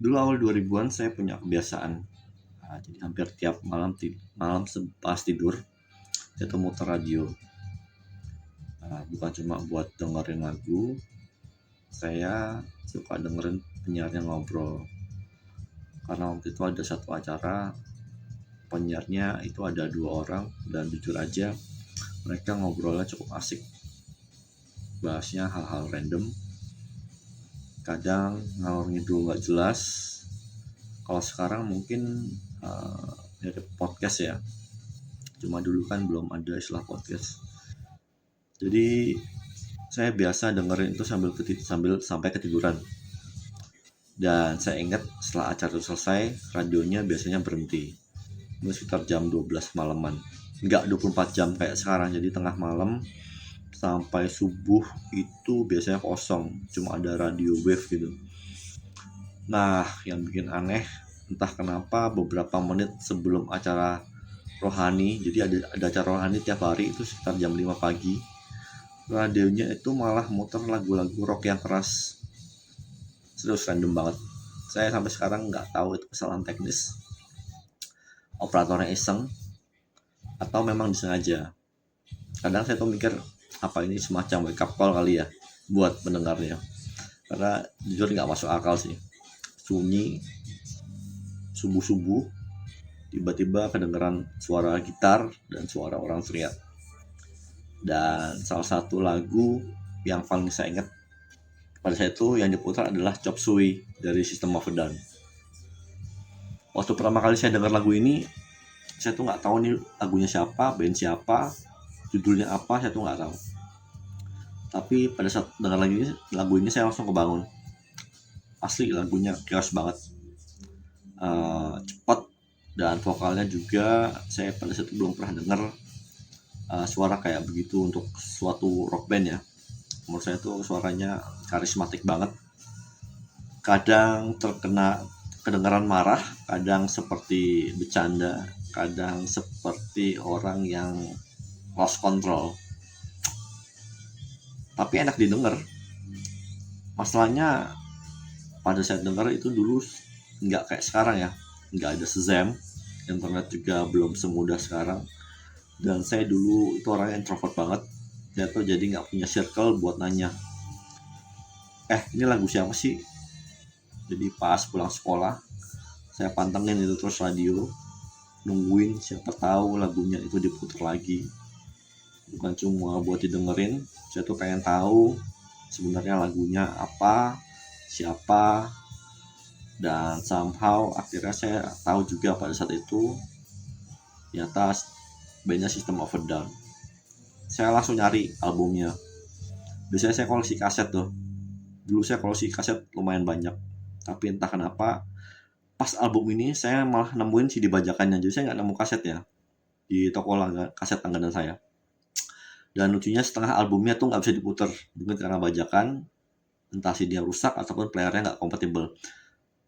Dulu awal 2000-an saya punya kebiasaan, jadi hampir tiap malam pas tidur saya tuh muter radio. Bukan cuma buat dengerin lagu, saya suka dengerin penyiarnya ngobrol. Karena waktu itu ada satu acara, penyiarnya itu ada 2 orang, dan jujur aja mereka ngobrolnya cukup asik. Bahasnya hal-hal random, kadang ngalor ngidul nggak jelas. Kalau sekarang mungkin dari podcast ya, cuma dulu kan belum ada istilah podcast. Jadi saya biasa dengerin itu sambil sampai ketiduran. Dan saya ingat setelah acara itu selesai, radionya biasanya berhenti. Itu sekitar jam 12 malaman. Enggak 24 jam kayak sekarang, jadi tengah malam sampai subuh itu biasanya kosong, cuma ada radio wave gitu. Nah, yang bikin aneh, entah kenapa beberapa menit sebelum acara rohani, jadi ada acara rohani tiap hari itu sekitar jam 5 pagi, radionya itu malah muter lagu-lagu rock yang keras. Serius random banget. Saya sampai sekarang nggak tahu itu kesalahan teknis, operatornya iseng, atau memang disengaja. Kadang saya tuh mikir, apa ini semacam wake up call kali ya buat pendengarnya. Karena jujur nggak masuk akal sih. Sunyi, subuh-subuh, tiba-tiba kedengeran suara gitar dan suara orang teriak. Dan salah satu lagu yang paling saya ingat pada saya itu yang diputar adalah Chop Suey dari System of a Down. Waktu pertama kali saya dengar lagu ini, saya tuh nggak tahu nih lagunya siapa, band siapa, judulnya apa, saya tuh nggak tahu. Tapi pada saat dengar lagu ini saya langsung kebangun. Asli lagunya chaos banget, cepat, dan vokalnya juga saya pada saat itu belum pernah dengar suara kayak begitu untuk suatu rock band ya. Menurut saya tuh suaranya karismatik banget. Kadang kedengaran marah, kadang seperti bercanda, kadang seperti orang yang lost control. Tapi enak didengar. Masalahnya pada saat dengar itu dulu nggak kayak sekarang ya, nggak ada Shazam, internet juga belum semudah sekarang. Dan saya dulu itu orangnya introvert banget, saya tuh jadi nggak punya circle buat nanya, ini lagu siapa sih. Jadi pas pulang sekolah saya pantengin itu terus radio, nungguin siapa tahu lagunya itu diputar lagi. Bukan cuma buat didengerin, saya tuh pengen tahu sebenarnya lagunya apa, siapa. Dan somehow akhirnya saya tahu juga pada saat itu ternyata bandnya System of a Down. Saya langsung nyari albumnya. Biasanya saya koleksi kaset tuh. Dulu saya koleksi kaset lumayan banyak. Tapi entah kenapa pas album ini saya malah nemuin CD bajakannya. Jadi saya nggak nemu kasetnya di toko kaset langganan saya. Dan lucunya setengah albumnya tuh nggak bisa diputar. Mungkin karena bajakan, entah CD-nya rusak ataupun playernya nggak kompatibel.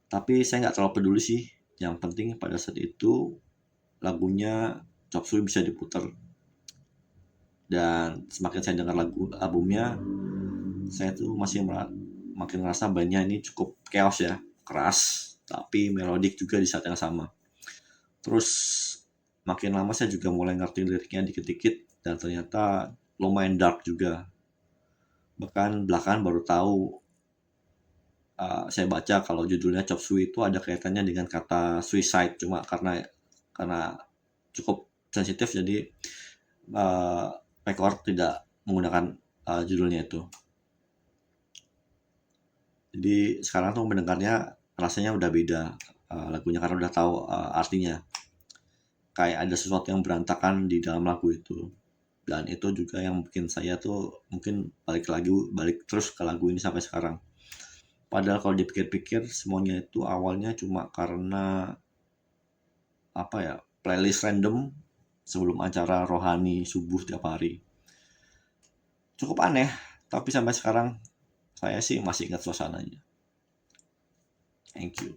Tapi saya nggak terlalu peduli sih. Yang penting pada saat itu lagunya Chop Suey bisa diputar. Dan semakin saya dengar albumnya, saya tuh makin ngerasa bandnya ini cukup chaos ya, keras, tapi melodik juga di saat yang sama. Terus makin lama saya juga mulai ngerti liriknya dikit-dikit, dan ternyata lumayan dark juga. Bahkan belakangan baru tahu, saya baca kalau judulnya Chop Suey itu ada kaitannya dengan kata suicide, cuma karena cukup sensitif jadi record tidak menggunakan judulnya itu. Jadi sekarang tuh mendengarnya rasanya udah beda lagunya karena udah tahu artinya. Kayak ada sesuatu yang berantakan di dalam lagu itu. Dan itu juga yang bikin saya tuh mungkin balik terus ke lagu ini sampai sekarang. Padahal kalau dipikir-pikir semuanya itu awalnya cuma karena playlist random sebelum acara rohani subuh tiap hari. Cukup aneh, tapi sampai sekarang saya sih masih ingat suasananya. Thank you.